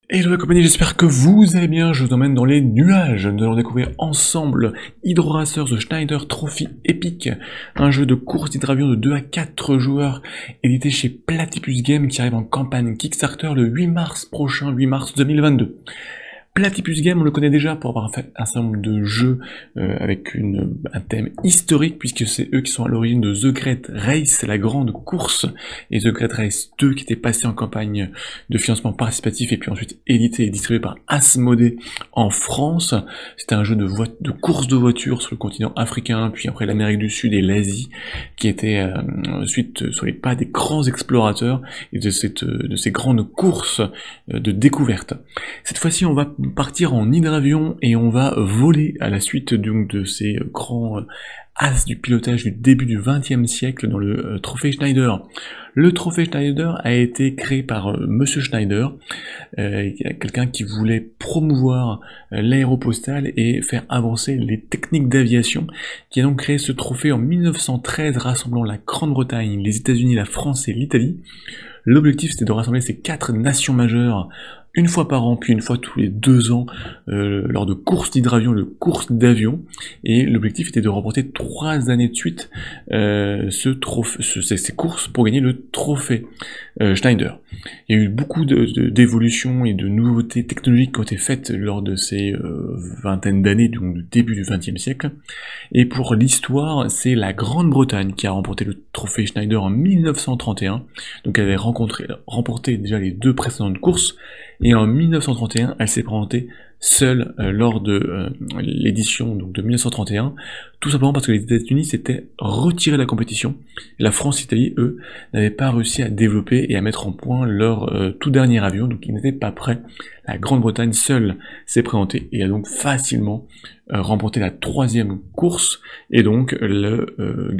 Hello la compagnie, j'espère que vous allez bien, je vous emmène dans les nuages. Nous allons découvrir ensemble Hydro Racers The Schneider Trophy Epic, un jeu de course d'hydravion de 2 à 4 joueurs, édité chez Platypus Games qui arrive en campagne Kickstarter le 8 mars prochain, 8 mars 2022. Platypus Games, on le connaît déjà pour avoir fait un certain nombre de jeux avec un thème historique, puisque c'est eux qui sont à l'origine de The Great Race, la grande course, et The Great Race 2 qui était passé en campagne de financement participatif et puis ensuite édité et distribué par Asmodée en France. C'était un jeu de course de voitures sur le continent africain, puis après l'Amérique du Sud et l'Asie, qui était suite sur les pas des grands explorateurs et de ces grandes courses de découverte. Cette fois-ci, on va partir en hydravion et on va voler à la suite donc de ces grands as du pilotage du début du XXe siècle dans le trophée Schneider. Le trophée Schneider a été créé par Monsieur Schneider, quelqu'un qui voulait promouvoir l'aéropostale et faire avancer les techniques d'aviation, qui a donc créé ce trophée en 1913 rassemblant la Grande-Bretagne, les États-Unis, la France et l'Italie. L'objectif c'était de rassembler ces 4 nations majeures une fois par an, puis une fois tous les 2 ans, lors de courses d'hydravion, de courses d'avion, et l'objectif était de remporter 3 années de suite ces courses pour gagner le trophée Schneider. Il y a eu beaucoup d'évolutions et de nouveautés technologiques qui ont été faites lors de ces vingtaines d'années, donc du début du XXe siècle, et pour l'histoire, c'est la Grande-Bretagne qui a remporté le trophée Schneider en 1931, donc elle avait remporté déjà les 2 précédentes courses, et en 1931, elle s'est présentée seule lors de l'édition de 1931, tout simplement parce que les États-Unis s'étaient retirés de la compétition. La France et l'Italie, eux, n'avaient pas réussi à développer et à mettre en point leur tout dernier avion, donc ils n'étaient pas prêts. La Grande-Bretagne seule s'est présentée et a donc facilement remporté la 3e course, et donc le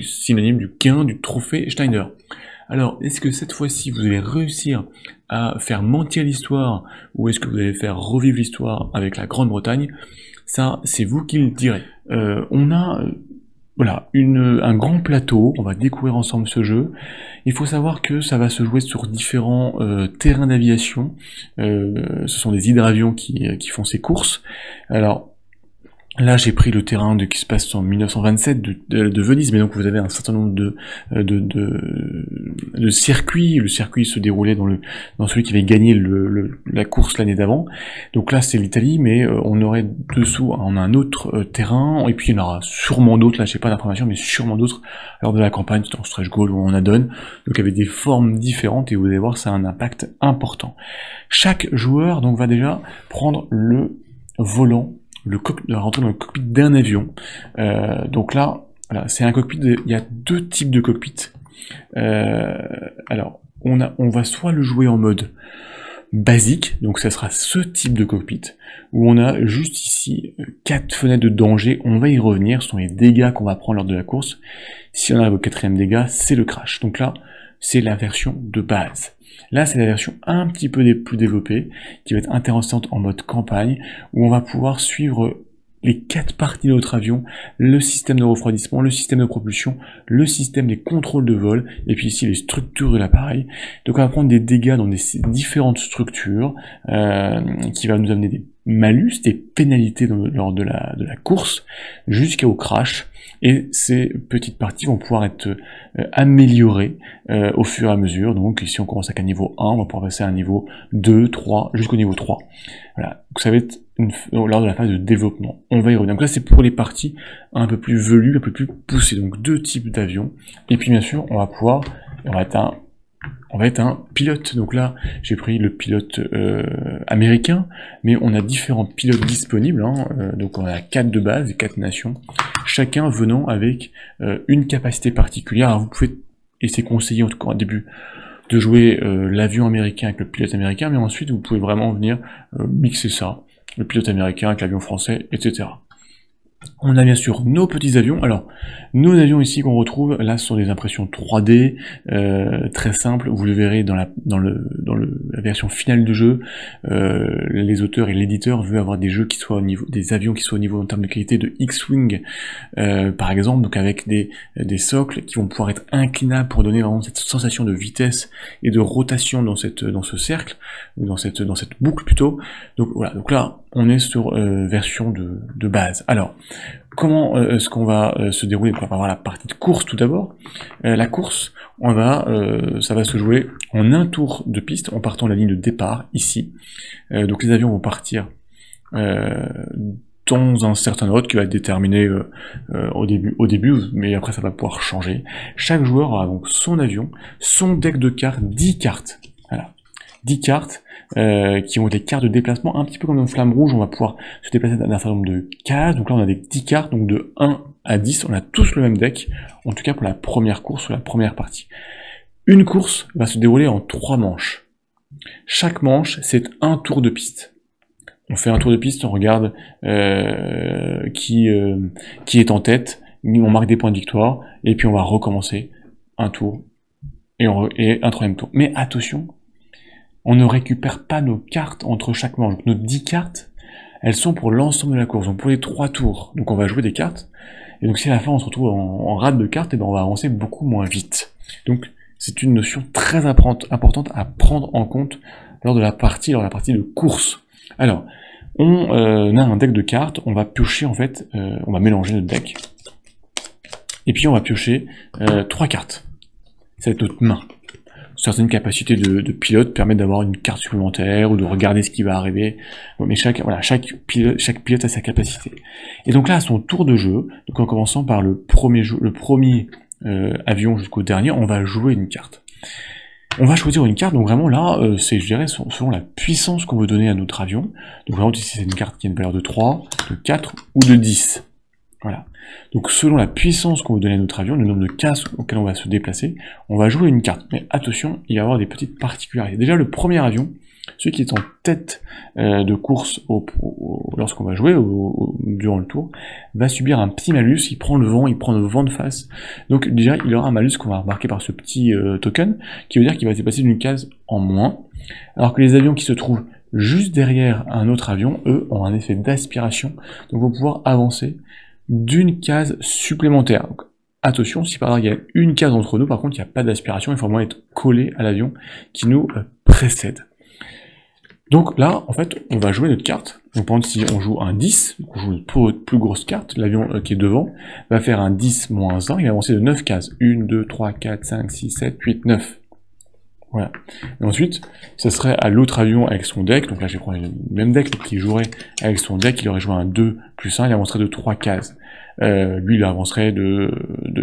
synonyme du gain du trophée Schneider. Alors, est-ce que cette fois-ci, vous allez réussir à faire mentir l'histoire, ou est-ce que vous allez faire revivre l'histoire avec la Grande-Bretagne? Ça, c'est vous qui le direz. On a voilà, un grand plateau, on va découvrir ensemble ce jeu. Il faut savoir que ça va se jouer sur différents terrains d'aviation. Ce sont des hydravions qui font ces courses. Alors, là, j'ai pris le terrain qui se passe en 1927 de Venise, mais donc vous avez un certain nombre de circuits. Le circuit se déroulait dans celui qui avait gagné la course l'année d'avant. Donc là, c'est l'Italie, mais on aurait dessous, on a un autre terrain, et puis il y en aura sûrement d'autres. Là, j'ai pas d'informations, mais sûrement d'autres lors de la campagne, en stretch goal ou en add-on. Donc avec des formes différentes, et vous allez voir, ça a un impact important. Chaque joueur donc va déjà prendre le volant, rentrer dans le cockpit d'un avion. Donc là, voilà, c'est un cockpit, il y a 2 types de cockpits. Alors, on va soit le jouer en mode basique, donc ça sera ce type de cockpit, où on a juste ici 4 fenêtres de danger, on va y revenir, ce sont les dégâts qu'on va prendre lors de la course. Si on arrive au 4e dégât, c'est le crash. Donc là, c'est la version de base. Là, c'est la version un petit peu plus développée, qui va être intéressante en mode campagne, où on va pouvoir suivre les 4 parties de notre avion, le système de refroidissement, le système de propulsion, le système des contrôles de vol, et puis ici les structures de l'appareil. Donc on va prendre des dégâts dans des différentes structures, qui va nous amener des malus, des pénalités lors de la course, jusqu'au crash. Et ces petites parties vont pouvoir être améliorées au fur et à mesure. Donc ici on commence avec un niveau 1, on va pouvoir passer à un niveau 2, 3, jusqu'au niveau 3. Voilà, donc ça va être lors de la phase de développement. On va y revenir. Donc là c'est pour les parties un peu plus velues, un peu plus poussées. Donc 2 types d'avions. Et puis bien sûr on va être un pilote. Donc là, j'ai pris le pilote américain, mais on a différents pilotes disponibles. Donc on a 4 de base, 4 nations, chacun venant avec une capacité particulière. Alors vous pouvez, et c'est conseillé en tout cas au début, de jouer l'avion américain avec le pilote américain, mais ensuite vous pouvez vraiment venir mixer ça, le pilote américain avec l'avion français, etc. On a bien sûr nos petits avions. Alors, nos avions ici qu'on retrouve, là, ce sont des impressions 3D, très simples. Vous le verrez dans la version finale du jeu. Les auteurs et l'éditeur veulent avoir des jeux qui soient au niveau, des avions qui soient au niveau en termes de qualité de X-Wing, par exemple, donc avec des socles qui vont pouvoir être inclinables pour donner vraiment cette sensation de vitesse et de rotation dans ce cercle, ou dans cette boucle plutôt. Donc voilà, donc là, on est sur version de base. Alors, comment est-ce qu'on va se dérouler? On va avoir la partie de course tout d'abord. La course, ça va se jouer en un tour de piste en partant de la ligne de départ ici. Donc les avions vont partir dans un certain ordre qui va être déterminé au début, mais après ça va pouvoir changer. Chaque joueur aura donc son avion, son deck de cartes, 10 cartes. Voilà, 10 cartes. Qui ont des cartes de déplacement, un petit peu comme dans Flamme Rouge, on va pouvoir se déplacer d'un certain nombre de cases, donc là on a des 10 cartes, donc de 1 à 10, on a tous le même deck, en tout cas pour la première course, ou la première partie. Une course va se dérouler en 3 manches. Chaque manche, c'est un tour de piste. On fait un tour de piste, on regarde qui est en tête, on marque des points de victoire, et puis on va recommencer un tour, et un troisième tour. Mais attention, on ne récupère pas nos cartes entre chaque manche. Donc nos 10 cartes, elles sont pour l'ensemble de la course, donc pour les 3 tours. Donc on va jouer des cartes, et donc si à la fin on se retrouve en rate de cartes, et ben on va avancer beaucoup moins vite. Donc c'est une notion très importante à prendre en compte lors de la partie de course. Alors, on a un deck de cartes, on va piocher en fait, on va mélanger notre deck, et puis on va piocher 3 cartes. Ça va être notre main. Certaines capacités de pilote permettent d'avoir une carte supplémentaire ou de regarder ce qui va arriver. Mais chaque pilote a sa capacité. Et donc là, à son tour de jeu, donc en commençant par le premier avion jusqu'au dernier, on va jouer une carte. On va choisir une carte, donc vraiment là, c'est, je dirais, selon la puissance qu'on veut donner à notre avion. Donc vraiment, si c'est une carte qui a une valeur de 3, de 4 ou de 10. Voilà. Donc selon la puissance qu'on veut donner à notre avion, le nombre de cases auxquelles on va se déplacer, on va jouer une carte. Mais attention, il va y avoir des petites particularités. Déjà, le premier avion, celui qui est en tête de course lorsqu'on va jouer durant le tour, va subir un petit malus, il prend le vent de face. Donc déjà, il aura un malus qu'on va remarquer par ce petit token, qui veut dire qu'il va se déplacer d'une case en moins, alors que les avions qui se trouvent juste derrière un autre avion, eux, ont un effet d'aspiration, donc vont pouvoir avancer d'une case supplémentaire. Donc, attention, si par exemple il y a une case entre nous, par contre il n'y a pas d'aspiration, il faut vraiment être collé à l'avion qui nous précède. Donc là, en fait, on va jouer notre carte. Donc par exemple, si on joue un 10, on joue une plus grosse carte, l'avion qui est devant va faire un 10 moins 1, il va avancer de 9 cases. 1, 2, 3, 4, 5, 6, 7, 8, 9. Voilà. Et ensuite, ça serait à l'autre avion avec son deck, donc là j'ai pris le même deck, donc il jouerait avec son deck, il aurait joué un 2 plus 1, il avancerait de 3 cases. Lui il avancerait de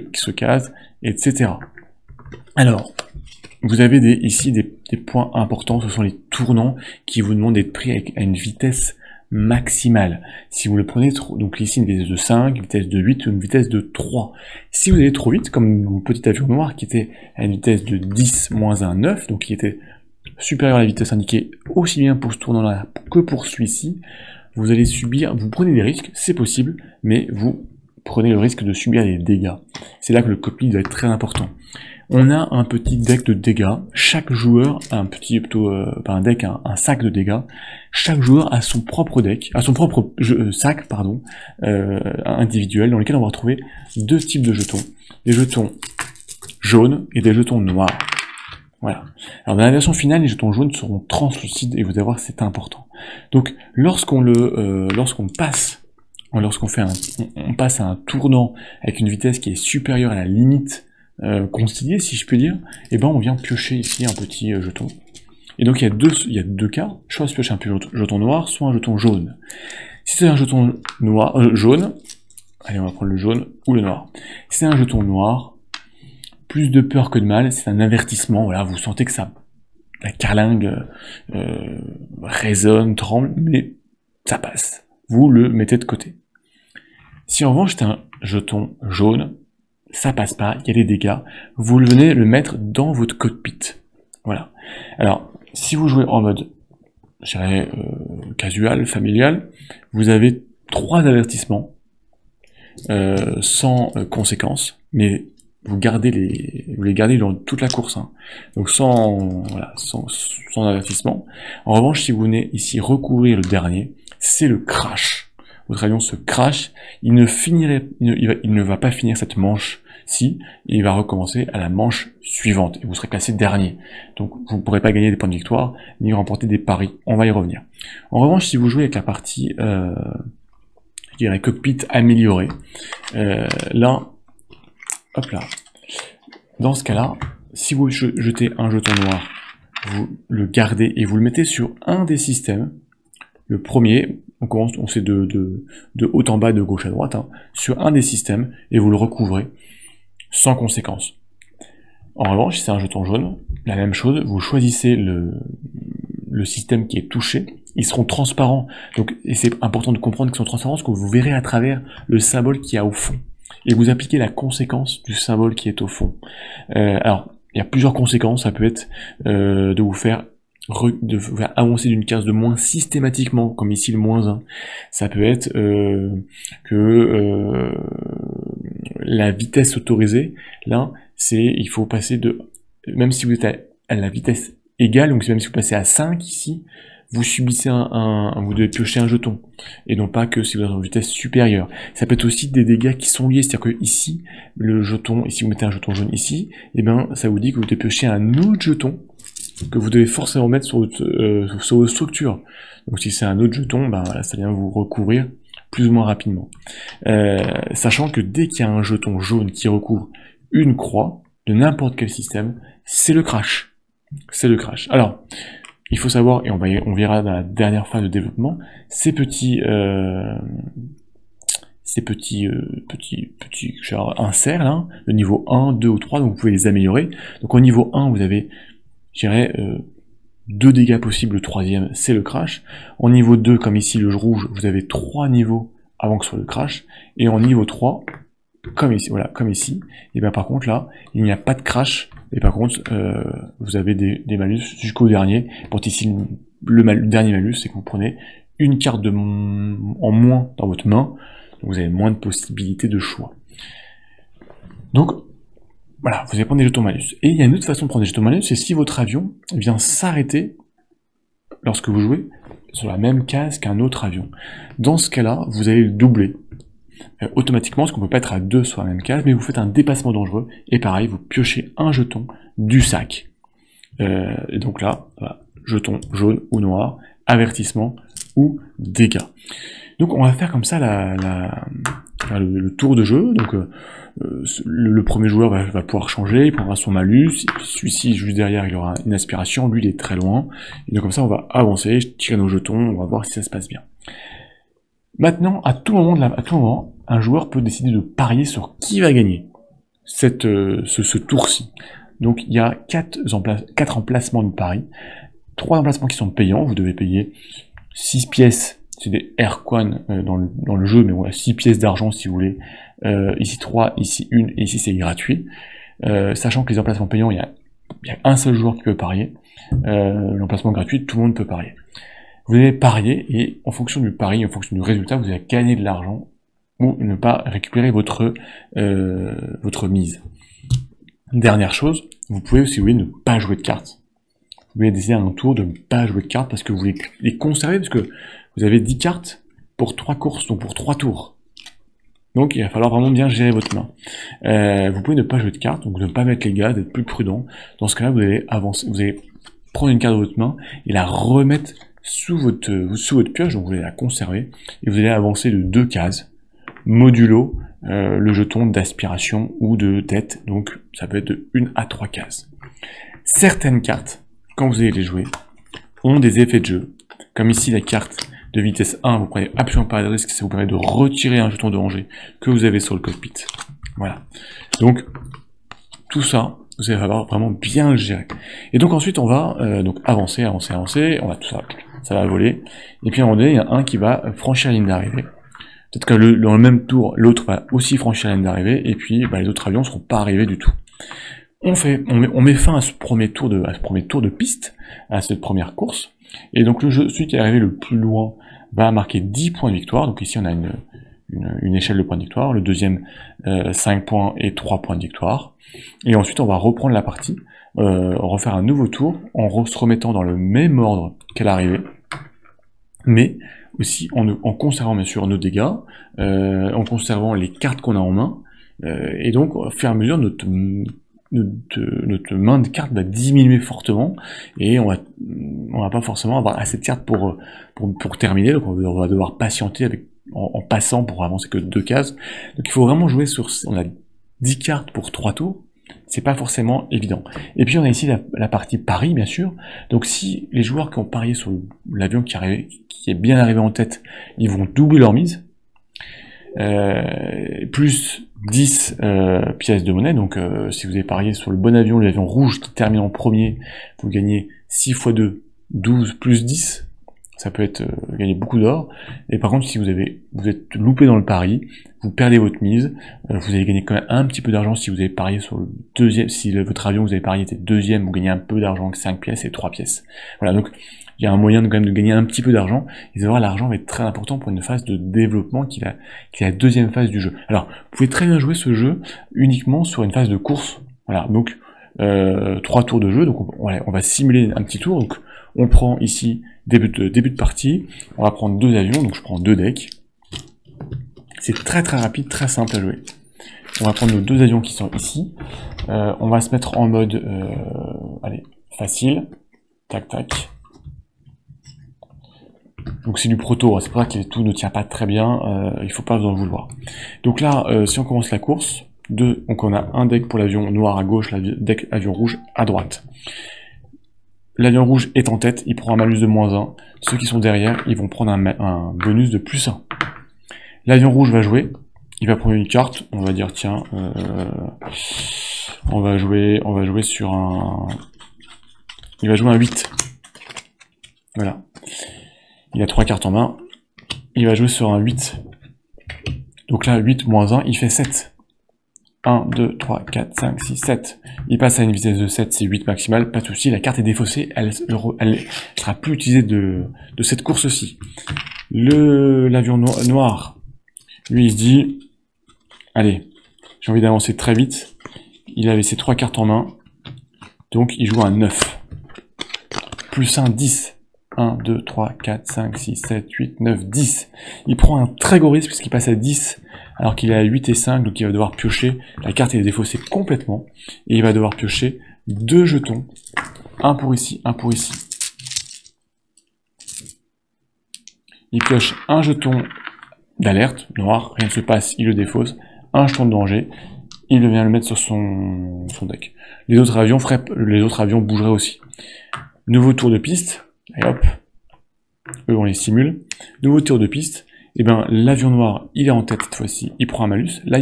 X cases, etc. Alors, vous avez ici des points importants, ce sont les tournants qui vous demandent d'être pris à une vitesse maximale. Si vous le prenez trop, donc ici une vitesse de 5, une vitesse de 8 ou une vitesse de 3. Si vous allez trop vite, comme mon petit avion noir qui était à une vitesse de 10 moins 1, 9, donc qui était supérieur à la vitesse indiquée aussi bien pour ce tournant-là que pour celui-ci, vous allez subir, vous prenez des risques, c'est possible, mais vous prenez le risque de subir des dégâts. C'est là que le cockpit doit être très important. On a un petit deck de dégâts. Chaque joueur a un petit, pas un deck, un sac de dégâts. Chaque joueur a son propre deck, a son propre sac, individuel, dans lequel on va retrouver deux types de jetons. Des jetons jaunes et des jetons noirs. Voilà. Alors dans la version finale, les jetons jaunes seront translucides et vous allez voir, c'est important. Donc lorsqu'on passe à un tournant avec une vitesse qui est supérieure à la limite consignée, si je peux dire, et ben on vient piocher ici un petit jeton. Et donc il y a deux cas, soit se piocher un jeton noir, soit un jeton jaune. Si c'est un jeton jaune, allez on va prendre le jaune ou le noir. Si c'est un jeton noir, plus de peur que de mal, c'est un avertissement, voilà, vous sentez que la carlingue résonne, tremble, mais ça passe. Vous le mettez de côté. Si en revanche c'est un jeton jaune, ça passe pas, il y a des dégâts, vous venez le mettre dans votre cockpit. Voilà. Alors, si vous jouez en mode, je dirais, casual, familial, vous avez 3 avertissements. sans conséquence, mais vous les gardez durant toute la course, hein. Donc sans avertissement. En revanche, si vous venez ici recouvrir le dernier, c'est le crash. Votre avion se crash, il ne va pas finir cette manche-ci, et il va recommencer à la manche suivante, et vous serez classé dernier. Donc vous ne pourrez pas gagner des points de victoire, ni remporter des paris. On va y revenir. En revanche, si vous jouez avec la partie, je dirais cockpit amélioré, là, hop là. Dans ce cas-là, si vous jetez un jeton noir, vous le gardez et vous le mettez sur un des systèmes. Le premier, on sait de haut en bas, de gauche à droite, hein, sur un des systèmes, et vous le recouvrez sans conséquence. En revanche, si c'est un jeton jaune, la même chose, vous choisissez le système qui est touché, ils seront transparents. Donc, et c'est important de comprendre qu'ils sont transparents, parce que vous verrez à travers le symbole qu'il y a au fond. Et vous appliquez la conséquence du symbole qui est au fond. Alors, il y a plusieurs conséquences, ça peut être de vous faire avancer d'une case de moins systématiquement, comme ici le -1. Ça peut être que la vitesse autorisée, là, il faut passer même si vous êtes à la vitesse égale, donc même si vous passez à 5 ici, vous subissez vous devez piocher un jeton, et non pas que si vous êtes en vitesse supérieure. Ça peut être aussi des dégâts qui sont liés, c'est-à-dire que ici, le jeton, ici vous mettez un jeton jaune ici, et bien ça vous dit que vous devez piocher un autre jeton, que vous devez forcément mettre sur votre structure. Donc si c'est un autre jeton, ben voilà, ça vient vous recouvrir plus ou moins rapidement. Sachant que dès qu'il y a un jeton jaune qui recouvre une croix, de n'importe quel système, c'est le crash. C'est le crash. Alors, il faut savoir, et on verra dans la dernière phase de développement, ces petits inserts, là, le niveau 1, 2 ou 3, donc vous pouvez les améliorer. Donc au niveau 1, vous avez, je dirais, 2 dégâts possibles, le troisième, c'est le crash. En niveau 2, comme ici, le rouge, vous avez 3 niveaux avant que ce soit le crash. Et en niveau 3, comme ici, voilà, comme ici, et bien par contre là, il n'y a pas de crash, et par contre, vous avez des malus jusqu'au dernier. Pour ici, le dernier malus, c'est que vous prenez une carte en moins dans votre main, donc vous avez moins de possibilités de choix. Donc, voilà, vous allez prendre des jetons malus. Et il y a une autre façon de prendre des jetons malus, c'est si votre avion vient s'arrêter lorsque vous jouez sur la même case qu'un autre avion. Dans ce cas-là, vous allez le doubler. Automatiquement, parce qu'on peut pas être à 2 sur la même case, mais vous faites un dépassement dangereux, et pareil, vous piochez un jeton du sac. Et donc là, voilà, jeton jaune ou noir, avertissement ou dégâts. Donc on va faire comme ça le tour de jeu. Donc le premier joueur va pouvoir changer, il prendra son malus, celui-ci juste derrière il aura une aspiration, lui il est très loin, et donc comme ça on va avancer, tirer nos jetons, on va voir si ça se passe bien. Maintenant, à tout moment, un joueur peut décider de parier sur qui va gagner ce tour-ci. Donc il y a 4 emplacements de paris, 3 emplacements qui sont payants, vous devez payer 6 pièces, c'est des Aircoin dans le jeu, mais on a 6 pièces d'argent si vous voulez, ici 3, ici 1, et ici c'est gratuit. Sachant que les emplacements payants, il y a un seul joueur qui peut parier, l'emplacement gratuit, tout le monde peut parier. Vous allez parier, et en fonction du pari, en fonction du résultat, vous allez gagner de l'argent, ou ne pas récupérer votre mise. Dernière chose, vous pouvez aussi, vous voulez, ne pas jouer de cartes. Vous pouvez décider à un tour de ne pas jouer de cartes, parce que vous voulez les conserver, parce que vous avez 10 cartes pour 3 courses, donc pour 3 tours. Donc il va falloir vraiment bien gérer votre main. Vous pouvez ne pas jouer de cartes, donc ne pas mettre les gaz, d'être plus prudent. Dans ce cas-là, vous allez avancer, vous allez prendre une carte de votre main et la remettre sous votre pioche, donc vous allez la conserver, et vous allez avancer de 2 cases, modulo le jeton d'aspiration ou de tête, donc ça peut être de 1 à 3 cases. Certaines cartes, quand vous allez les jouer, ont des effets de jeu, comme ici la carte de vitesse 1, vous prenez absolument pas de risque, ça vous permet de retirer un jeton de danger que vous avez sur le cockpit. Voilà. Donc, tout ça, vous allez falloir vraiment bien le gérer. Et donc ensuite, on va donc avancer, on va tout ça, ça va voler. Et puis à un moment donné, il y a un qui va franchir la ligne d'arrivée. Peut-être que dans le même tour, l'autre va aussi franchir la ligne d'arrivée, et puis les autres avions ne seront pas arrivés du tout. On met fin à ce premier tour de piste, à cette première course. Et donc celui qui est arrivé le plus loin va marquer 10 points de victoire. Donc ici on a une échelle de points de victoire, le deuxième 5 points et 3 points de victoire. Et ensuite on va reprendre la partie, refaire un nouveau tour en se remettant dans le même ordre qu'à l'arrivée, mais aussi en conservant bien sûr nos dégâts, en conservant les cartes qu'on a en main, et donc au fur et à mesure notre main de cartes va diminuer fortement, et on va pas forcément avoir assez de cartes pour terminer, donc on va devoir patienter en passant pour avancer que 2 cases. Donc il faut vraiment jouer on a 10 cartes pour 3 tours, c'est pas forcément évident. Et puis on a ici la partie pari, bien sûr. Donc si les joueurs qui ont parié sur l'avion qui est bien arrivé en tête, ils vont doubler leur mise, plus 10 pièces de monnaie. Donc si vous avez parié sur le bon avion, l'avion rouge qui termine en premier, vous gagnez 6 x 2, 12 plus 10. Ça peut être gagner beaucoup d'or. Et par contre, si vous êtes loupé dans le pari, vous perdez votre mise, vous allez gagner quand même un petit peu d'argent si vous avez parié sur le deuxième. Si votre avion que vous avez parié était deuxième, vous gagnez un peu d'argent, 5 pièces et 3 pièces. Voilà, donc il y a un moyen quand même de gagner un petit peu d'argent. Et savoir l'argent va être très important pour une phase de développement qui est la deuxième phase du jeu. Alors, vous pouvez très bien jouer ce jeu uniquement sur une phase de course. Voilà, donc 3 tours de jeu. Donc on va simuler un petit tour. Donc on prend ici début de partie, on va prendre 2 avions, donc je prends 2 decks. C'est très rapide, très simple à jouer. On va prendre nos 2 avions qui sont ici. On va se mettre en mode facile. Tac tac. Donc c'est du proto, hein, c'est pour ça que tout ne tient pas très bien, il faut pas vous en vouloir. Donc là, si on commence la course, donc on a un deck pour l'avion noir à gauche, deck avion rouge à droite. L'avion rouge est en tête, il prend un malus de -1. Ceux qui sont derrière, ils vont prendre un bonus de +1. L'avion rouge va jouer, il va prendre une carte, on va dire tiens, on va jouer sur il va jouer un 8. Voilà. Il a 3 cartes en main, il va jouer sur un 8. Donc là, 8 moins 1, il fait 7. 1, 2, 3, 4, 5, 6, 7. Il passe à une vitesse de 7, c'est 8 maximal, pas de souci, la carte est défaussée, elle sera plus utilisée de cette course-ci. L'avion noir, lui il se dit, allez, j'ai envie d'avancer très vite, il avait ses 3 cartes en main, donc il joue un 9. Plus un 10. 1, 2, 3, 4, 5, 6, 7, 8, 9, 10. Il prend un très gros risque puisqu'il passe à 10 alors qu'il est à 8 et 5, donc il va devoir piocher. La carte est défaussée complètement et il va devoir piocher 2 jetons. Un pour ici, un pour ici. Il pioche un jeton d'alerte, noir, rien ne se passe, il le défausse. Un jeton de danger, il vient le mettre sur son deck. Les autres avions bougeraient aussi. Nouveau tour de piste. Et hop, eux on les simule. Nouveau tour de piste, et bien l'avion noir il est en tête cette fois-ci, il prend un malus. Là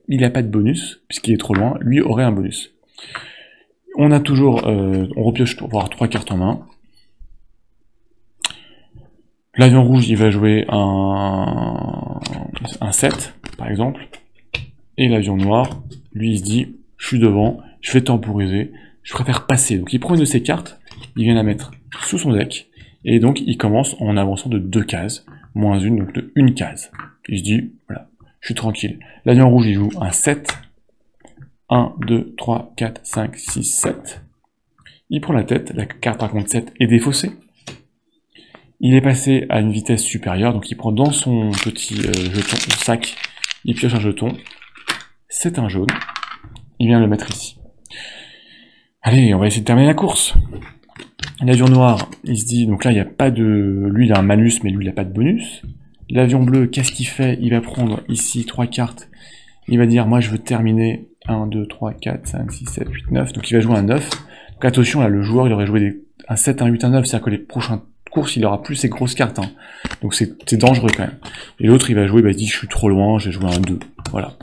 il n'a pas de bonus, puisqu'il est trop loin, lui aurait un bonus. On a toujours, on repioche pour avoir 3 cartes en main. L'avion rouge il va jouer un 7 par exemple. Et l'avion noir, lui il se dit, je suis devant, je vais temporiser, je préfère passer. Donc il prend une de ses cartes, il vient la mettre sous son deck, et donc il commence en avançant de 2 cases, -1, donc de 1 case. Il se dit, voilà, je suis tranquille. L'avion rouge, il joue un 7, 1, 2, 3, 4, 5, 6, 7. Il prend la tête, la carte par contre 7 est défaussée. Il est passé à une vitesse supérieure, donc il prend dans son petit jeton, sac, il pioche un jeton, c'est un jaune, il vient le mettre ici. Allez, on va essayer de terminer la course. L'avion noir, il se dit, donc là, il n'y a pas de... Lui, il a un malus, mais lui, il n'a pas de bonus. L'avion bleu, qu'est-ce qu'il fait? Il va prendre ici 3 cartes. Il va dire, moi, je veux terminer 1, 2, 3, 4, 5, 6, 7, 8, 9. Donc, il va jouer un 9. Donc, attention, là, le joueur, il aurait joué un 7, un 8, un 9. C'est-à-dire que les prochaines courses, il aura plus ses grosses cartes. Hein. Donc, c'est dangereux, quand même. Et l'autre, il va jouer, il dit, je suis trop loin, j'ai joué un 2. Voilà.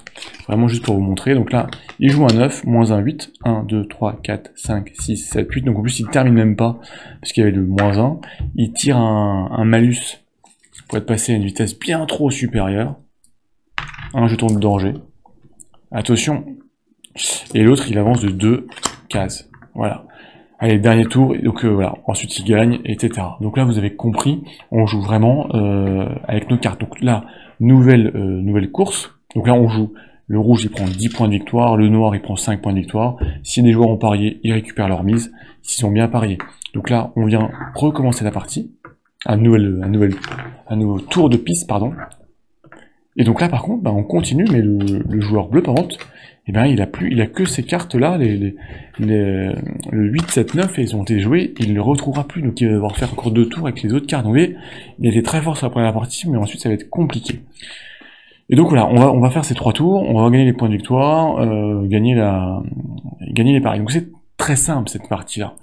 Vraiment juste pour vous montrer. Donc là, il joue un 9, moins un 8. 1, 2, 3, 4, 5, 6, 7, 8. Donc en plus, il termine même pas, parce qu'il y avait le -1. Il tire un malus pour être passé à une vitesse bien trop supérieure. Un jeton de danger. Attention. Et l'autre, il avance de 2 cases. Voilà. Allez, dernier tour, donc voilà, ensuite il gagne, etc. Donc là, vous avez compris, on joue vraiment avec nos cartes. Donc là, nouvelle course. Donc là, on joue, le rouge, il prend 10 points de victoire, le noir, il prend 5 points de victoire. Si des joueurs ont parié, ils récupèrent leur mise, s'ils ont bien parié. Donc là, on vient recommencer la partie, un nouveau tour de piste, pardon. Et donc là, par contre, bah, on continue, mais le joueur bleu, par contre, eh ben, il a que ces cartes-là, le 8, 7, 9, et ils ont été joués, il ne les retrouvera plus, donc il va devoir faire encore 2 tours avec les autres cartes. Donc vous voyez, il a été très fort sur la première partie, mais ensuite ça va être compliqué. Et donc voilà, on va faire ces 3 tours, on va gagner les points de victoire, gagner les paris. Donc c'est très simple cette partie-là.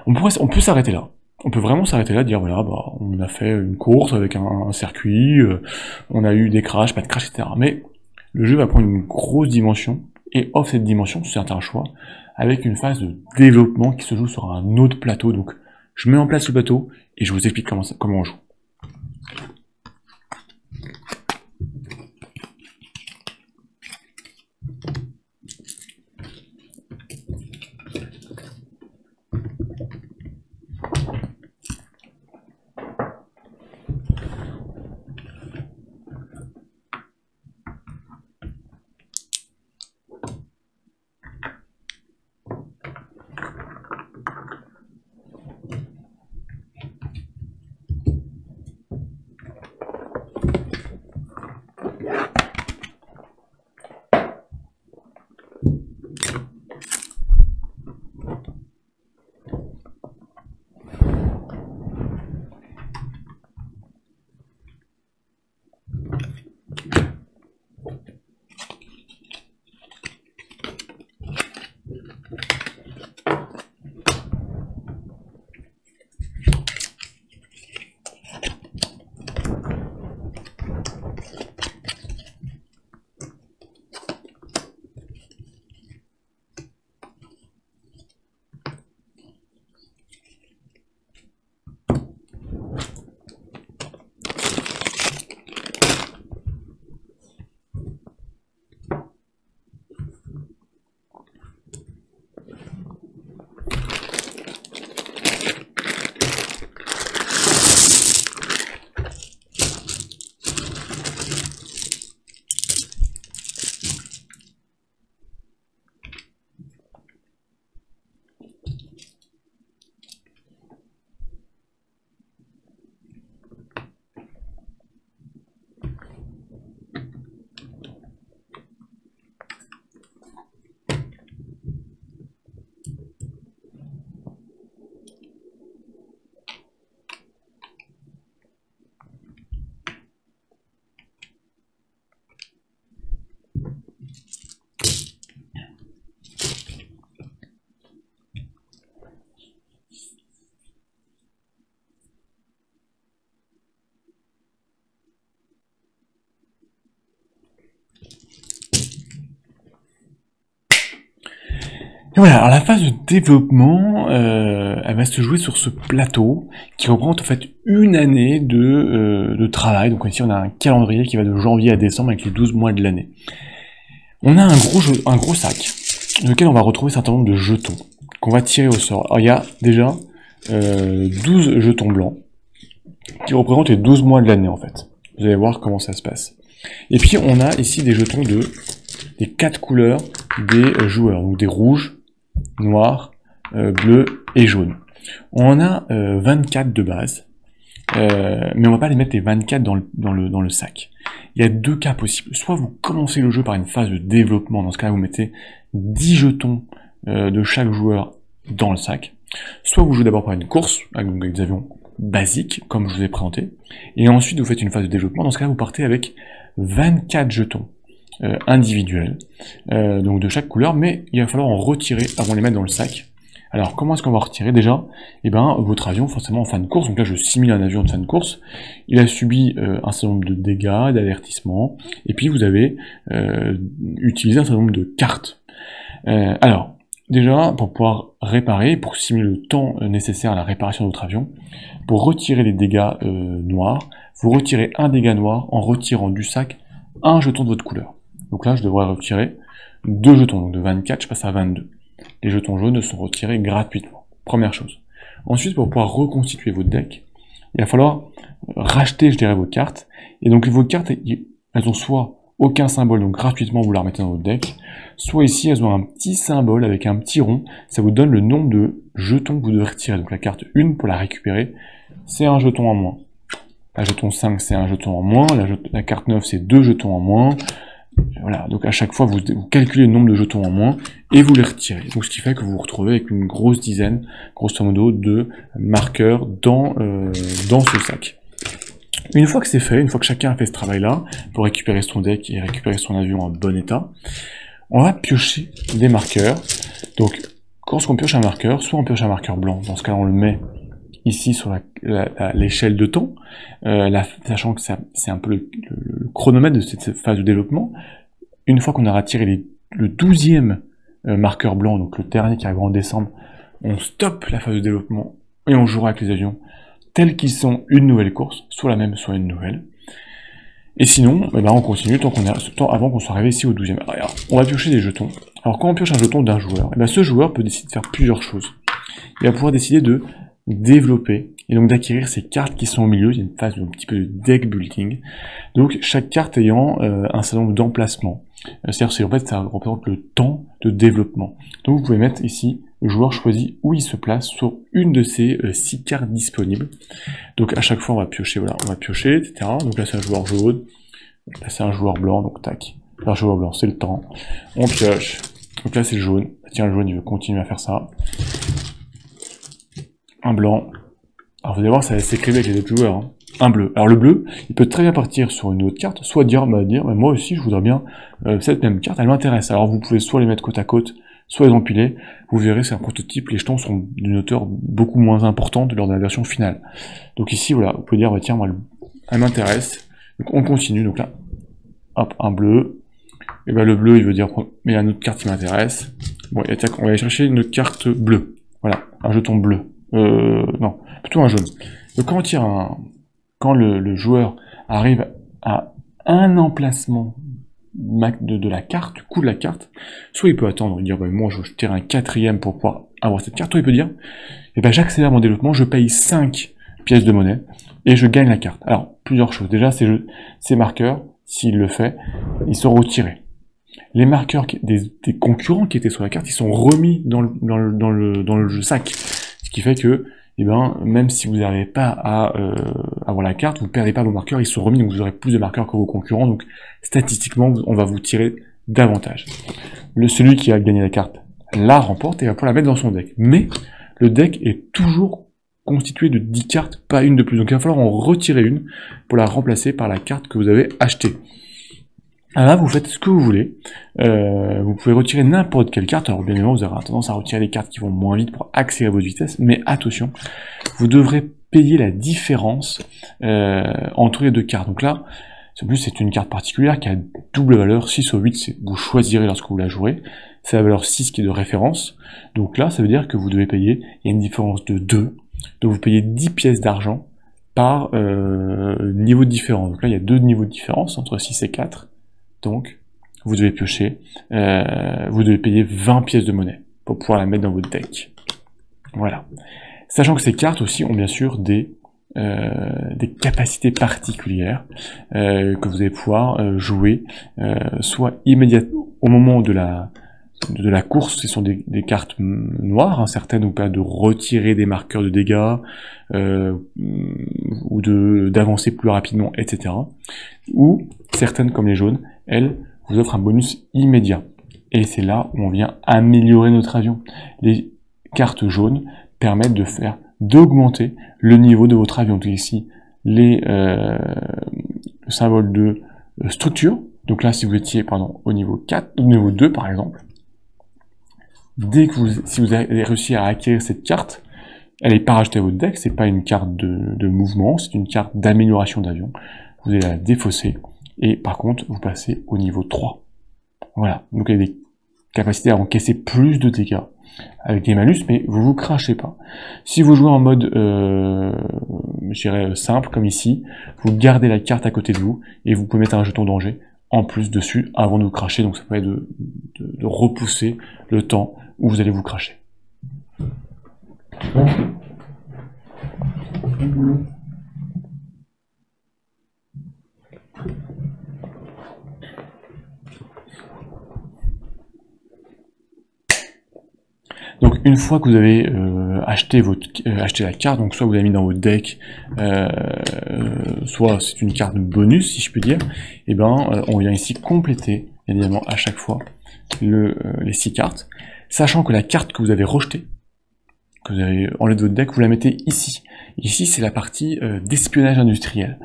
On peut s'arrêter là. On peut vraiment s'arrêter là, dire voilà, bah, on a fait une course avec un circuit, on a eu des crashs, pas de crash, etc. Mais le jeu va prendre une grosse dimension, et offre cette dimension, c'est un choix, avec une phase de développement qui se joue sur un autre plateau. Donc je mets en place le plateau, et je vous explique comment on joue. Et voilà, alors la phase de développement, elle va se jouer sur ce plateau qui représente en fait une année de travail. Donc ici on a un calendrier qui va de janvier à décembre avec les 12 mois de l'année. On a un gros sac dans lequel on va retrouver un certain nombre de jetons qu'on va tirer au sort. Alors il y a déjà 12 jetons blancs qui représentent les 12 mois de l'année en fait. Vous allez voir comment ça se passe. Et puis on a ici des jetons des 4 couleurs des joueurs, donc des rouges, noir, bleu et jaune. On en a 24 de base, mais on va pas les mettre les 24 dans le sac. Il y a 2 cas possibles. Soit vous commencez le jeu par une phase de développement, dans ce cas-là vous mettez 10 jetons de chaque joueur dans le sac. Soit vous jouez d'abord par une course, avec des avions basiques, comme je vous ai présenté, et ensuite vous faites une phase de développement. Dans ce cas-là vous partez avec 24 jetons individuels, donc de chaque couleur, mais il va falloir en retirer avant de les mettre dans le sac. Alors comment est-ce qu'on va retirer déjà? Eh ben votre avion forcément en fin de course, donc là je simule un avion de fin de course, il a subi un certain nombre de dégâts, d'avertissements, et puis vous avez utilisé un certain nombre de cartes. Alors déjà pour pouvoir réparer, pour simuler le temps nécessaire à la réparation de votre avion, pour retirer les dégâts noirs, vous retirez un dégât noir en retirant du sac un jeton de votre couleur. Donc là, je devrais retirer 2 jetons, donc de 24, je passe à 22. Les jetons jaunes sont retirés gratuitement. Première chose. Ensuite, pour pouvoir reconstituer votre deck, il va falloir racheter, je dirais, vos cartes. Et donc vos cartes, elles ont soit aucun symbole, donc gratuitement vous la remettez dans votre deck, soit ici elles ont un petit symbole avec un petit rond, ça vous donne le nombre de jetons que vous devrez retirer. Donc la carte 1, pour la récupérer, c'est un jeton en moins. La jeton 5, c'est un jeton en moins. La carte 9, c'est 2 jetons en moins. Voilà, donc à chaque fois, vous calculez le nombre de jetons en moins et vous les retirez. Donc ce qui fait que vous vous retrouvez avec une grosse dizaine, grosso modo, de marqueurs dans ce sac. Une fois que c'est fait, une fois que chacun a fait ce travail-là, pour récupérer son deck et récupérer son avion en bon état, on va piocher des marqueurs. Donc, quand on pioche un marqueur, soit on pioche un marqueur blanc, dans ce cas-là on le met ici sur l'échelle de temps, sachant que c'est un peu le chronomètre de cette phase de développement. Une fois qu'on a retiré le 12e marqueur blanc, donc le dernier qui arrive en décembre, on stoppe la phase de développement et on jouera avec les avions tels qu'ils sont une nouvelle course, soit la même, soit une nouvelle. Et sinon, eh ben on continue avant qu'on soit arrivé ici au 12e. Alors, on va piocher des jetons. Alors quand on pioche un jeton d'un joueur, eh ben, ce joueur peut décider de faire plusieurs choses. Il va pouvoir décider de développer et donc d'acquérir ces cartes qui sont au milieu. Il y a une phase un petit peu de deck building. Donc chaque carte ayant un certain nombre d'emplacements. C'est-à-dire en fait ça représente le temps de développement. Donc vous pouvez mettre ici, le joueur choisit où il se place sur une de ces 6 cartes disponibles. Donc à chaque fois on va piocher, voilà, on va piocher, etc. Donc là c'est un joueur jaune, là c'est un joueur blanc, donc tac. Là un joueur blanc, c'est le temps. On pioche. Donc là c'est jaune. Tiens, le jaune il veut continuer à faire ça. Un blanc. Alors vous allez voir, ça va s'écrire avec les autres joueurs. Hein. Un bleu. Alors le bleu, il peut très bien partir sur une autre carte, soit dire moi aussi je voudrais bien cette même carte, elle m'intéresse. Alors vous pouvez soit les mettre côte à côte, soit les empiler. Vous verrez, c'est un prototype, les jetons sont d'une hauteur beaucoup moins importante lors de la version finale. Donc ici, voilà, vous pouvez dire, bah, tiens, moi, elle m'intéresse. Donc on continue, donc là, hop, un bleu. Et ben le bleu, il veut dire, mais il y a une autre carte qui m'intéresse. Bon, et tac, on va aller chercher une carte bleue. Voilà, un jeton bleu. Non, plutôt un jaune. Donc quand le joueur arrive à un emplacement de la carte, du coup de la carte, soit il peut attendre et dire bah, moi je tire un 4e pour pouvoir avoir cette carte, soit il peut dire eh ben, j'accélère mon développement, je paye 5 pièces de monnaie et je gagne la carte. Alors plusieurs choses, déjà ces marqueurs, s'il le fait, ils sont retirés. Les marqueurs des concurrents qui étaient sur la carte, ils sont remis dans le sac, ce qui fait que eh ben, même si vous n'arrivez pas à avoir la carte, vous ne perdez pas vos marqueurs, ils sont remis, donc vous aurez plus de marqueurs que vos concurrents, donc statistiquement, on va vous tirer davantage. Celui qui a gagné la carte la remporte et va pouvoir la mettre dans son deck. Mais le deck est toujours constitué de 10 cartes, pas une de plus. Donc il va falloir en retirer une pour la remplacer par la carte que vous avez achetée. Alors là, vous faites ce que vous voulez. Vous pouvez retirer n'importe quelle carte. Alors bien évidemment, vous aurez tendance à retirer des cartes qui vont moins vite pour accélérer votre vitesse. Mais attention, vous devrez payer la différence entre les deux cartes. Donc là, en plus, c'est une carte particulière qui a double valeur. 6 ou 8, vous choisirez lorsque vous la jouerez. C'est la valeur 6 qui est de référence. Donc là, ça veut dire que vous devez payer, il y a une différence de 2. Donc vous payez 10 pièces d'argent par niveau de différence. Donc là, il y a 2 niveaux de différence entre 6 et 4. Donc, vous devez piocher, vous devez payer 20 pièces de monnaie pour pouvoir la mettre dans votre deck. Voilà. Sachant que ces cartes aussi ont bien sûr des capacités particulières que vous allez pouvoir jouer soit immédiatement au moment de la course. Ce sont des cartes noires, hein, certaines vous permettent de retirer des marqueurs de dégâts ou d'avancer plus rapidement, etc. Ou certaines comme les jaunes, elles vous offrent un bonus immédiat. Et c'est là où on vient améliorer notre avion. Les cartes jaunes permettent d'augmenter le niveau de votre avion. Donc ici, le symbole de structure. Donc là, si vous étiez au niveau 4, au niveau 2 par exemple, si vous avez réussi à acquérir cette carte, elle n'est pas rajoutée à votre deck, c'est pas une carte de mouvement, c'est une carte d'amélioration d'avion. Vous allez la défausser. Et par contre, vous passez au niveau 3. Voilà. Donc, il y a des capacités à encaisser plus de dégâts avec des malus, mais vous crachez pas. Si vous jouez en mode, je dirais, simple, comme ici, vous gardez la carte à côté de vous, et vous pouvez mettre un jeton danger en plus dessus avant de vous cracher. Donc, ça permet de repousser le temps où vous allez vous cracher. Donc une fois que vous avez acheté la carte, donc soit vous l'avez mis dans votre deck, soit c'est une carte bonus si je puis dire, et ben on vient ici compléter évidemment à chaque fois les 6 cartes, sachant que la carte que vous avez rejetée, que vous avez enlevée de votre deck, vous la mettez ici. Ici c'est la partie d'espionnage industriel.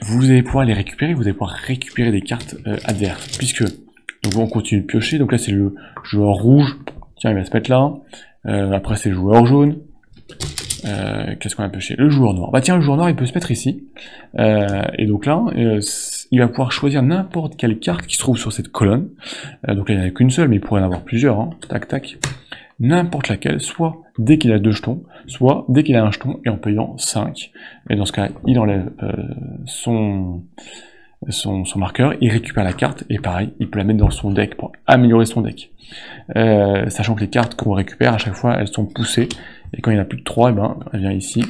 Vous allez pouvoir les récupérer, vous allez pouvoir récupérer des cartes adverses, puisque donc on continue de piocher, donc là c'est le joueur rouge. Tiens, il va se mettre là. Après, c'est le joueur jaune. Qu'est-ce qu'on a pioché? Le joueur noir. Bah tiens, le joueur noir, il peut se mettre ici. Et donc là, il va pouvoir choisir n'importe quelle carte qui se trouve sur cette colonne. Donc là, il n'y en a qu'une seule, mais il pourrait en avoir plusieurs. Hein. Tac, tac. N'importe laquelle, soit dès qu'il a 2 jetons, soit dès qu'il a un jeton et en payant 5. Et dans ce cas, il enlève son marqueur, il récupère la carte, et pareil, il peut la mettre dans son deck pour améliorer son deck. Sachant que les cartes qu'on récupère, à chaque fois, elles sont poussées, et quand il y en a plus de 3, et ben, elle vient ici,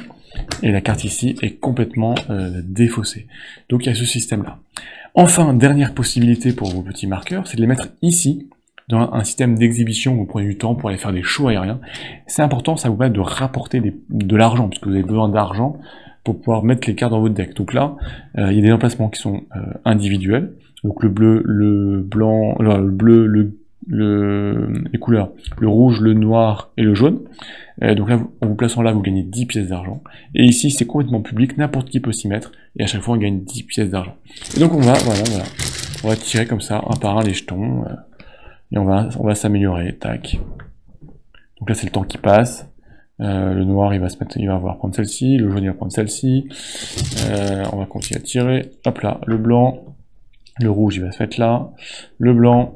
et la carte ici est complètement défaussée. Donc il y a ce système-là. Enfin, dernière possibilité pour vos petits marqueurs, c'est de les mettre ici, dans un système d'exhibition où vous prenez du temps pour aller faire des shows aériens. C'est important, ça vous permet de rapporter de l'argent, puisque vous avez besoin d'argent pour pouvoir mettre les cartes dans votre deck. Donc là, il y a des emplacements qui sont individuels. Donc le bleu, le blanc, le bleu, les couleurs, le rouge, le noir et le jaune. Donc là, en vous plaçant là, vous gagnez 10 pièces d'argent. Et ici, c'est complètement public, n'importe qui peut s'y mettre. Et à chaque fois, on gagne 10 pièces d'argent. Et donc on va, voilà. On va tirer comme ça, un par un, les jetons. Et on va s'améliorer. Tac. Donc là, c'est le temps qui passe. Le noir, il va prendre celle-ci, le jaune, il va prendre celle-ci. On va continuer à tirer. Hop là, le blanc, le rouge, il va se mettre là. Le blanc,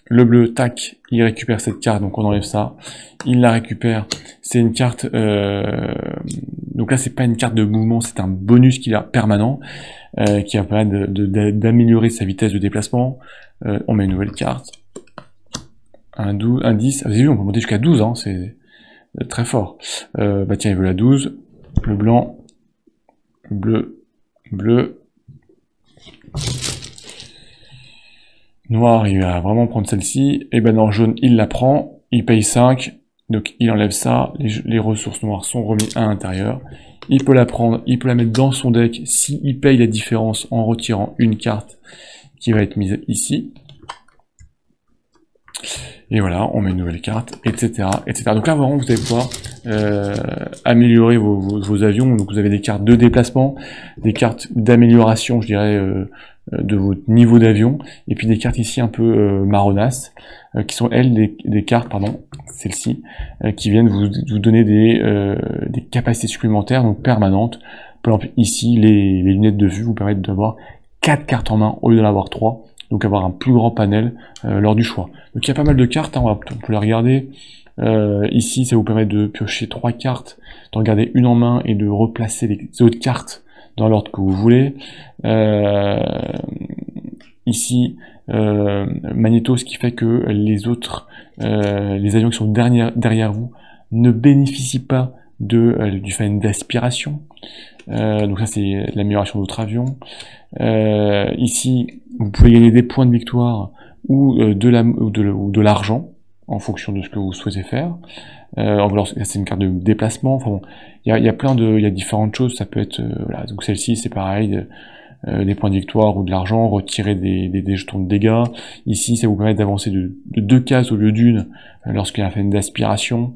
le bleu, tac, il récupère cette carte, donc on enlève ça. Il la récupère. C'est une carte. Donc là, c'est pas une carte de mouvement, c'est un bonus qu'il a permanent, qui va permettre d'améliorer sa vitesse de déplacement. On met une nouvelle carte. Un 10. Vous avez vu, on peut monter jusqu'à 12, hein, c'est très fort. Bah tiens, il veut la 12. Le blanc. Bleu. Noir, il va vraiment prendre celle-ci. Et ben non, jaune, il la prend. Il paye 5. Donc il enlève ça. Les ressources noires sont remises à l'intérieur. Il peut la prendre. Il peut la mettre dans son deck s'il paye la différence en retirant une carte qui va être mise ici. Et voilà, on met une nouvelle carte, etc., etc. Donc là, vraiment, vous allez pouvoir améliorer vos avions. Donc vous avez des cartes de déplacement, des cartes d'amélioration, je dirais, de votre niveau d'avion, et puis des cartes ici un peu marronasses, qui sont, elles, des cartes, pardon, celles-ci, qui viennent vous donner des capacités supplémentaires, donc permanentes. Par exemple, ici, les lunettes de vue vous permettent d'avoir 4 cartes en main au lieu d'en avoir 3. Donc avoir un plus grand panel lors du choix. Donc il y a pas mal de cartes, hein, on peut les regarder. Ici, ça vous permet de piocher 3 cartes, de regarder une en main et de replacer les autres cartes dans l'ordre que vous voulez. Ici, magnéto, ce qui fait que les autres, les avions qui sont derrière vous, ne bénéficient pas du phénomène d'aspiration. Donc ça, c'est l'amélioration de votre avion. Ici, vous pouvez gagner des points de victoire ou de l'argent en fonction de ce que vous souhaitez faire. Alors, c'est une carte de déplacement. Enfin bon, il y a différentes choses. Ça peut être, voilà. Donc celle-ci, c'est pareil, des points de victoire ou de l'argent, retirer des jetons de dégâts. Ici, ça vous permet d'avancer de 2 cases au lieu d'une lorsqu'il y a un phénomène d'aspiration,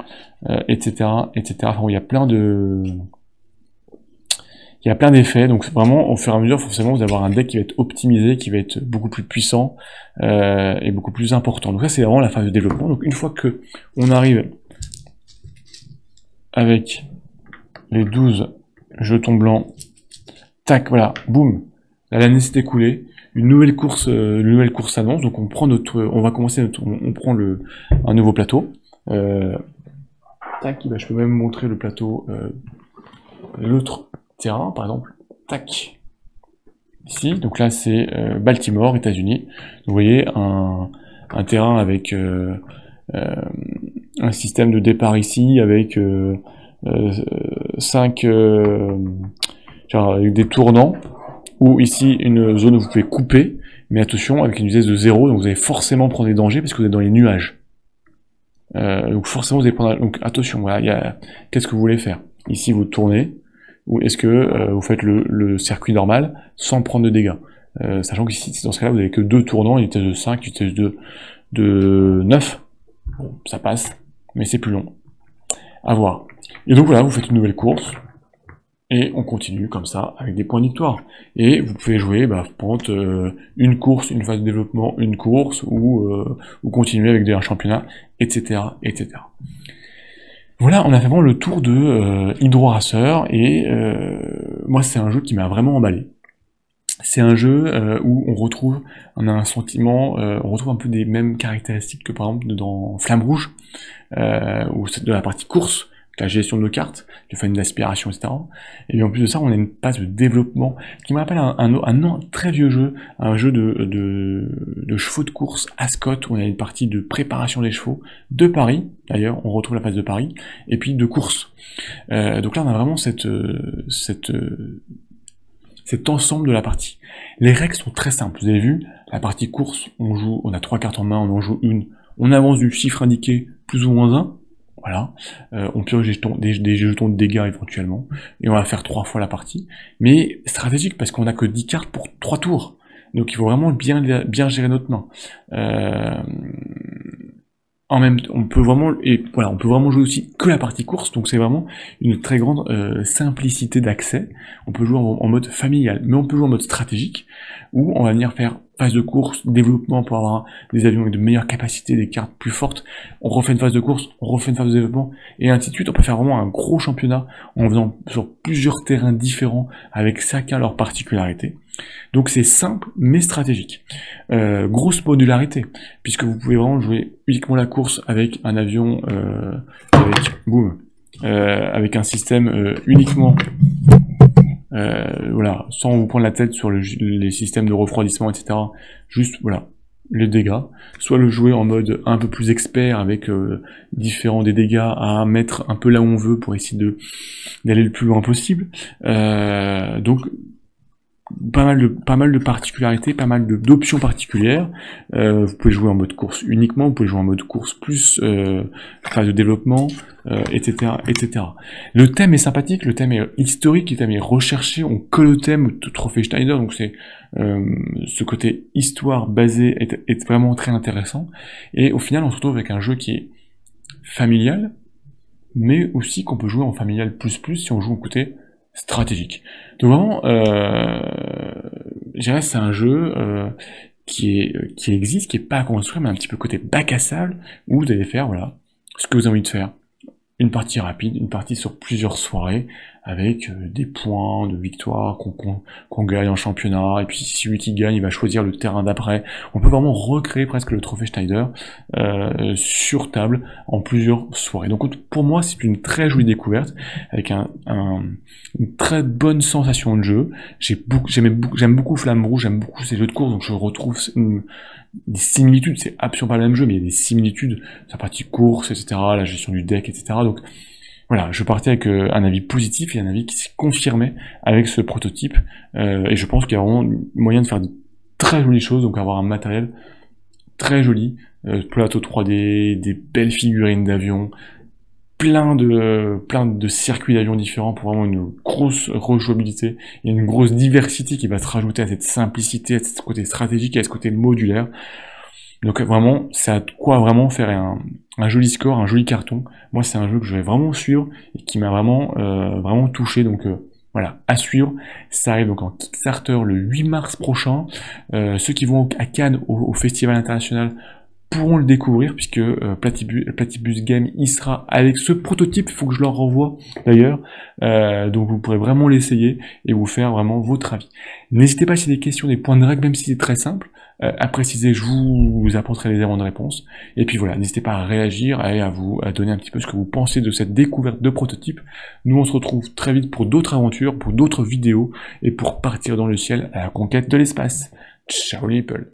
etc., etc. Enfin bon, il y a plein d'effets, donc vraiment, au fur et à mesure, forcément, vous allez avoir un deck qui va être optimisé, qui va être beaucoup plus puissant et beaucoup plus important. Donc ça, c'est vraiment la phase de développement. Donc une fois que on arrive avec les 12 jetons blancs, tac, voilà, boum, l'année s'est écoulée, une nouvelle course s'annonce. Donc on prend on prend un nouveau plateau. Tac, je peux même montrer le plateau, l'autre terrain, par exemple, tac, ici, donc là c'est Baltimore, États-Unis. Vous voyez un terrain avec un système de départ ici avec 5 avec des tournants, ou ici une zone où vous pouvez couper, mais attention, avec une vitesse de 0, donc vous allez forcément prendre des dangers parce que vous êtes dans les nuages. Donc forcément vous allez prendre... Donc attention, voilà, qu'est-ce que vous voulez faire? Ici vous tournez, ou est-ce que vous faites le circuit normal sans prendre de dégâts? Sachant que ici, dans ce cas-là, vous n'avez que 2 tournants, une vitesse de 5, une vitesse de 9. Bon, ça passe, mais c'est plus long. À voir. Et donc voilà, vous faites une nouvelle course, et on continue comme ça, avec des points de victoire. Et vous pouvez jouer, pendant une course, une phase de développement, une course, ou continuer avec un championnat, etc., etc. Voilà, on a fait vraiment le tour de Hydro Racer, et moi c'est un jeu qui m'a vraiment emballé. C'est un jeu où on a un sentiment, on retrouve un peu des mêmes caractéristiques que par exemple dans Flamme Rouge, où c'est de la partie course, la gestion de cartes, le fan d'aspiration, etc. Et bien en plus de ça, on a une phase de développement qui me rappelle un très vieux jeu, un jeu de chevaux de course, Ascot, où on a une partie de préparation des chevaux, de Paris, d'ailleurs, on retrouve la phase de Paris, et puis de course. Donc là, on a vraiment cet ensemble de la partie. Les règles sont très simples, vous avez vu, la partie course, on a 3 cartes en main, on en joue une, on avance du chiffre indiqué, plus ou moins 1, voilà, on pioche des jetons de dégâts éventuellement, et on va faire 3 fois la partie, mais stratégique parce qu'on a que 10 cartes pour 3 tours, donc il faut vraiment bien gérer notre main. En même temps, on peut vraiment jouer aussi que la partie course, donc c'est vraiment une très grande simplicité d'accès. On peut jouer en mode familial, mais on peut jouer en mode stratégique, où on va venir faire phase de course, développement pour avoir des avions avec de meilleures capacités, des cartes plus fortes, on refait une phase de course, on refait une phase de développement, et ainsi de suite. On peut faire vraiment un gros championnat en faisant sur plusieurs terrains différents, avec chacun leur particularité. Donc c'est simple mais stratégique. Grosse modularité, puisque vous pouvez vraiment jouer uniquement la course avec un avion avec un système uniquement sans vous prendre la tête sur les systèmes de refroidissement, etc. Juste voilà, les dégâts, soit le jouer en mode un peu plus expert avec différents des dégâts à mettre un peu là où on veut pour essayer d'aller le plus loin possible. Donc pas mal de particularités, pas mal d'options particulières. Vous pouvez jouer en mode course uniquement, vous pouvez jouer en mode course plus phase de développement, etc., etc. Le thème est sympathique, le thème est historique, le thème est recherché, on colle le thème de Trophée Schneider, donc c'est ce côté histoire basé est vraiment très intéressant. Et au final, on se retrouve avec un jeu qui est familial, mais aussi qu'on peut jouer en familial plus si on joue au côté stratégique. Donc vraiment, je dirais c'est un jeu qui existe, qui est pas à construire, mais un petit peu côté bac à sable, où vous allez faire voilà ce que vous avez envie de faire. Une partie rapide, une partie sur plusieurs soirées, avec des points de victoire qu'on gagne en championnat, et puis si celui qui gagne, il va choisir le terrain d'après. On peut vraiment recréer presque le trophée Schneider sur table en plusieurs soirées. Donc pour moi, c'est une très jolie découverte, avec une très bonne sensation de jeu. J'aime beaucoup Flamme Rouge, j'aime beaucoup ces jeux de course, donc je retrouve des similitudes, c'est absolument pas le même jeu, mais il y a des similitudes, sa partie course, etc., la gestion du deck, etc., donc voilà, je partais avec un avis positif et un avis qui s'est confirmé avec ce prototype, et je pense qu'il y a vraiment moyen de faire de très jolies choses, donc avoir un matériel très joli, plateau 3D, des belles figurines d'avions, plein de circuits d'avions différents pour vraiment une grosse rejouabilité et une grosse diversité qui va se rajouter à cette simplicité, à ce côté stratégique et à ce côté modulaire. Donc vraiment, ça a de quoi vraiment faire un joli score, un joli carton. Moi, c'est un jeu que je vais vraiment suivre et qui m'a vraiment touché. Donc voilà, à suivre. Ça arrive donc en Kickstarter le 8 mars prochain. Ceux qui vont à Cannes au Festival International pourront le découvrir, puisque Platypus Game y sera avec ce prototype. Il faut que je leur renvoie d'ailleurs, donc vous pourrez vraiment l'essayer et vous faire vraiment votre avis. N'hésitez pas si y a des questions, des points de règle, même si c'est très simple, à préciser, je vous apporterai les éléments de réponse. Et puis voilà, n'hésitez pas à réagir et à donner un petit peu ce que vous pensez de cette découverte de prototype. Nous on se retrouve très vite pour d'autres aventures, pour d'autres vidéos, et pour partir dans le ciel à la conquête de l'espace. Ciao les people.